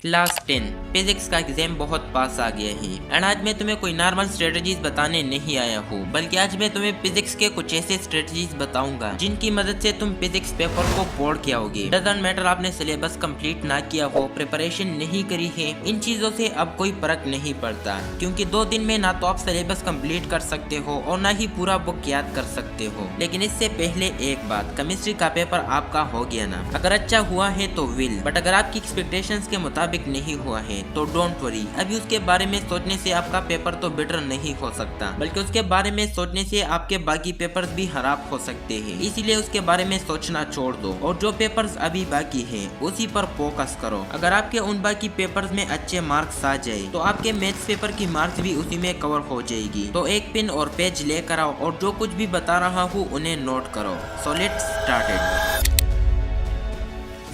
Class 10 physics का exam बहुत पास आ गया है एंड आज मैं तुम्हें कोई नॉर्मल स्ट्रेटजीज बताने नहीं आया हूँ, बल्कि आज मैं तुम्हें फिजिक्स के कुछ ऐसे स्ट्रेटजीज बताऊंगा जिनकी मदद से तुम फिजिक्स पेपर को पढ़ के आओगे। डजंट मैटर आपने सिलेबस कंप्लीट ना किया हो, प्रिपरेशन नहीं करी है, इन चीजों से अब कोई फर्क नहीं पड़ता, क्योंकि 2 दिन में ना तो आप सिलेबस कंप्लीट कर सकते हो और ना ही पूरा बुक याद कर सकते हो। लेकिन इससे पहले एक बात, केमिस्ट्री का पेपर आपका हो गया ना, अगर अच्छा हुआ है तो विल, बट अगर आपकी एक्सपेक्टेशंस के मुताबिक नहीं हुआ है तो डोंट वरी। अभी उसके बारे में सोचने से आपका पेपर तो बेटर नहीं हो सकता, बल्कि उसके बारे में सोचने से आपके बाकी पेपर्स भी खराब हो सकते हैं। इसीलिए उसके बारे में सोचना छोड़ दो और जो पेपर्स अभी बाकी हैं उसी पर फोकस करो। अगर आपके उन बाकी पेपर्स में अच्छे मार्क्स आ जाए तो आपके मैथ्स पेपर की मार्क्स भी उसी में कवर हो जाएगी। तो एक पेन और पेज लेकर आओ और जो कुछ भी बता रहा हूँ उन्हें नोट करो। So let's start.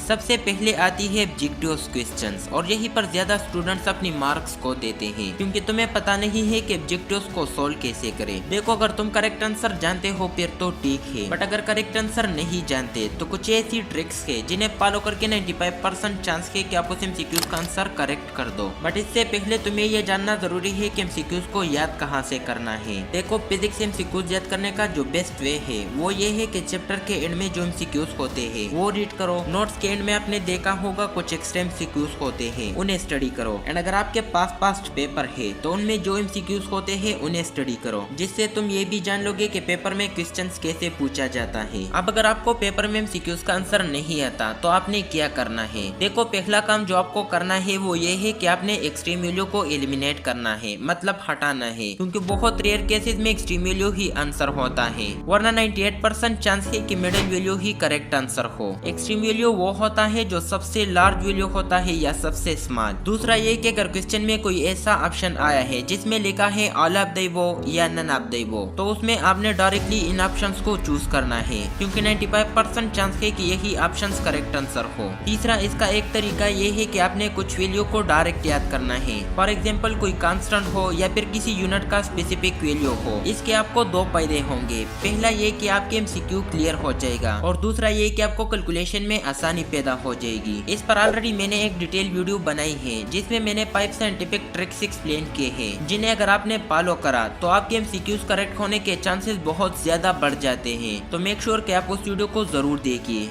सबसे पहले आती है ऑब्जेक्टिव्स क्वेश्चंस, और यहीं पर ज्यादा स्टूडेंट्स अपनी मार्क्स को देते हैं, क्योंकि तुम्हें पता नहीं है कि ऑब्जेक्टिव्स को सोल्व कैसे करें। देखो, अगर तुम करेक्ट आंसर जानते हो फिर तो ठीक है, बट अगर करेक्ट आंसर नहीं जानते तो कुछ ऐसी ट्रिक्स है जिन्हें फॉलो करके 95% चांस है कि आप उस एमसीक्यूज का आंसर करेक्ट कर दो। बट इससे पहले तुम्हें यह जानना जरूरी है कि एमसीक्यूज को याद कहाँ से करना है। देखो, फिजिक्स एमसीक्यूज याद करने का जो बेस्ट वे है वो ये है कि चैप्टर के एंड में जो एमसीक्यूज होते हैं वो रीड करो। नोट्स के में आपने देखा होगा कुछ एक्स्ट्रा एमसीक्यूज होते हैं, उन्हें स्टडी करो। एंड अगर आपके पास पास्ट पेपर है तो उनमें जो एमसीक्यूज होते हैं उन्हें स्टडी करो, जिससे तुम ये भी जान लोगे कि पेपर में क्वेश्चंस कैसे पूछा जाता है। अब अगर आपको पेपर में एमसीक्यूज का आंसर नहीं आता तो आपने क्या करना है। देखो, पहला काम जो आपको करना है वो ये है कि आपने एक्सट्रीम वैल्यू को एलिमिनेट करना है, मतलब हटाना है, क्योंकि बहुत रेयर केसेस में एक्सट्रीम वैल्यू ही आंसर होता है, वरना 98% चांस है कि मिडिल वैल्यू ही करेक्ट आंसर हो। एक्सट्रीम वैल्यू वो होता है जो सबसे लार्ज वैल्यू होता है या सबसे स्मॉल। दूसरा ये कि अगर क्वेश्चन में कोई ऐसा ऑप्शन आया है जिसमें लिखा है ऑल ऑफ द अबव या नन ऑफ द अबव, तो उसमें आपने डायरेक्टली इन ऑप्शंस को चूज करना है, क्योंकि 95% चांस है कि यही ऑप्शंस करेक्ट आंसर हो। तीसरा, इसका एक तरीका ये है कि आपने कुछ वैल्यू को डायरेक्ट याद करना है। फॉर एग्जाम्पल, कोई कांस्टेंट हो या फिर किसी यूनिट का स्पेसिफिक वैल्यू हो। इसके आपको 2 फायदे होंगे। पहला ये कि आपके एमसीक्यू क्लियर हो जाएगा, और दूसरा ये कि आपको कैलकुलेशन में आसानी पैदा हो जाएगी। इस पर ऑलरेडी मैंने एक डिटेल वीडियो बनाई है जिसमें मैंने 5 साइंटिफिक ट्रिक्स एक्सप्लेन किए हैं, जिन्हें अगर आपने फॉलो करा तो आपके एमसीक्यूज करेक्ट होने के चांसेस बहुत ज्यादा बढ़ जाते हैं। तो मेक श्योर कि आप उस वीडियो को जरूर देखिए।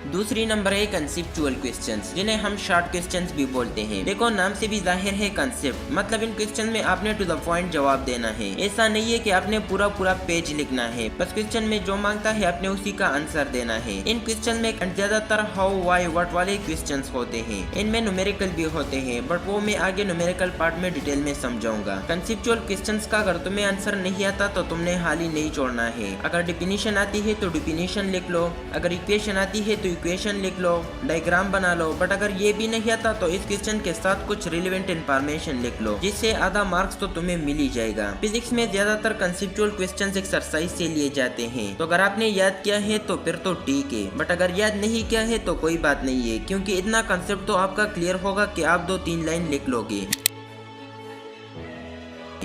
दूसरी नंबर है कंसेप्चुअल क्वेश्चंस, जिन्हें हम शॉर्ट क्वेश्चंस भी बोलते हैं। देखो, नाम से भी जाहिर है कंसेप्ट, मतलब इन क्वेश्चन में आपने टू द पॉइंट जवाब देना है। ऐसा नहीं है कि आपने पूरा पेज लिखना है, बस क्वेश्चन में जो मांगता है आपने उसी का आंसर देना है। इन क्वेश्चन में ज्यादातर हाउ, व्हाई, व्हाट वाले क्वेश्चन होते हैं। इनमें न्यूमेरिकल भी होते हैं, बट वो मैं आगे न्यूमेरिकल पार्ट में डिटेल में समझाऊंगा। कंसेप्चुअल क्वेश्चन का अगर तुम्हें आंसर नहीं आता तो तुमने हाल ही नहीं छोड़ना है। अगर डिफिनीशन आती है तो डिफिनीशन लिख लो, अगर इक्वेशन आती है तो इक्वेशन लिख लो, डायग्राम बना लो, बट अगर ये भी नहीं आता तो इस क्वेश्चन के साथ कुछ रिलेवेंट इंफॉर्मेशन लिख लो, जिससे आधा मार्क्स तो तुम्हें मिल ही जाएगा। फिजिक्स में ज्यादातर कंसेप्चुअल क्वेश्चंस एक्सरसाइज से लिए जाते हैं, तो अगर आपने याद किया है तो फिर तो ठीक है, बट अगर याद नहीं किया है तो कोई बात नहीं है, क्योंकि इतना कंसेप्ट तो आपका क्लियर होगा कि आप 2-3 लाइन लिख लोगे।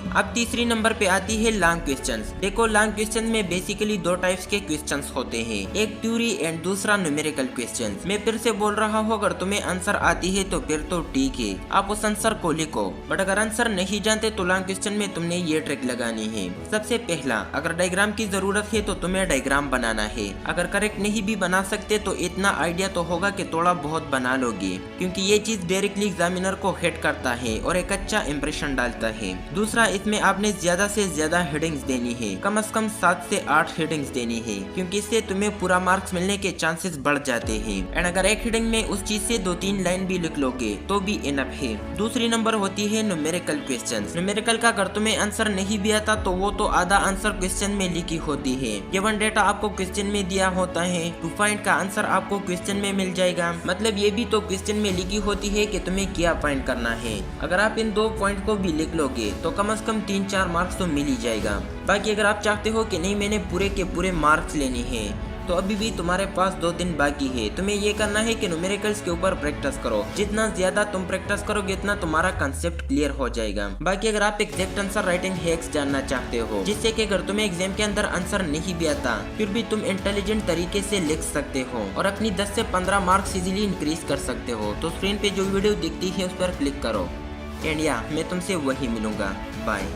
अब तीसरी नंबर पे आती है लॉन्ग क्वेश्चंस। देखो, लॉन्ग क्वेश्चन में बेसिकली 2 टाइप्स के क्वेश्चंस होते हैं, एक थ्योरी एंड दूसरा न्यूमेरिकल क्वेश्चंस। मैं फिर से बोल रहा हूँ, अगर तुम्हें आंसर आती है तो फिर तो ठीक है, आप उस आंसर को लिखो, बट अगर आंसर नहीं जानते तो लॉन्ग क्वेश्चन में तुमने ये ट्रिक लगानी है। सबसे पहला, अगर डायग्राम की जरूरत है तो तुम्हें डायग्राम बनाना है। अगर करेक्ट नहीं भी बना सकते तो इतना आइडिया तो होगा कि थोड़ा बहुत बना लोगे, क्योंकि ये चीज डायरेक्टली एग्जामिनर को हिट करता है और एक अच्छा इंप्रेशन डालता है। दूसरा, इसमें आपने ज्यादा से ज्यादा हेडिंग्स देनी है, कम से कम 7 से 8 हेडिंग्स देनी है, क्योंकि इससे तुम्हें पूरा मार्क्स मिलने के चांसेस बढ़ जाते हैं। एंड अगर एक हेडिंग में उस चीज से 2-3 लाइन भी लिख लोगे तो भी इनफ है। दूसरी नंबर होती है न्यूमेरिकल क्वेश्चंस। न्यूमेरिकल का अगर तुम्हें आंसर नहीं भी आता तो वो तो आधा आंसर क्वेश्चन में लिखी होती है। गिवन डेटा आपको क्वेश्चन में दिया होता है, टू फाइंड का आंसर आपको क्वेश्चन में मिल जाएगा, मतलब ये भी तो क्वेश्चन में लिखी होती है कि तुम्हें क्या फाइंड करना है। अगर आप इन 2 पॉइंट को भी लिख लोगे तो कम से कम 3-4 मार्क्स तो मिल ही जाएगा। बाकी अगर आप चाहते हो कि नहीं मैंने पूरे के पूरे मार्क्स लेने हैं तो अभी भी तुम्हारे पास 2 दिन बाकी है। तुम्हें ये करना है कि न्यूमेरिकल्स के ऊपर प्रैक्टिस करो। जितना ज्यादा तुम प्रैक्टिस करोगे उतना तुम्हारा कंसेप्ट क्लियर हो जाएगा। बाकी अगर आप एग्जैक्ट आंसर राइटिंग हैक्स जानना चाहते हो, जिससे कि अगर तुम्हें एग्जाम के अंदर आंसर नहीं भी आता फिर भी तुम इंटेलिजेंट तरीके से लिख सकते हो और अपनी 10 से 15 मार्क्स इजीली इंक्रीज कर सकते हो, तो स्क्रीन पे जो वीडियो दिखती है उस पर क्लिक करो। एंड या मैं तुमसे वही मिलूंगा। बाय।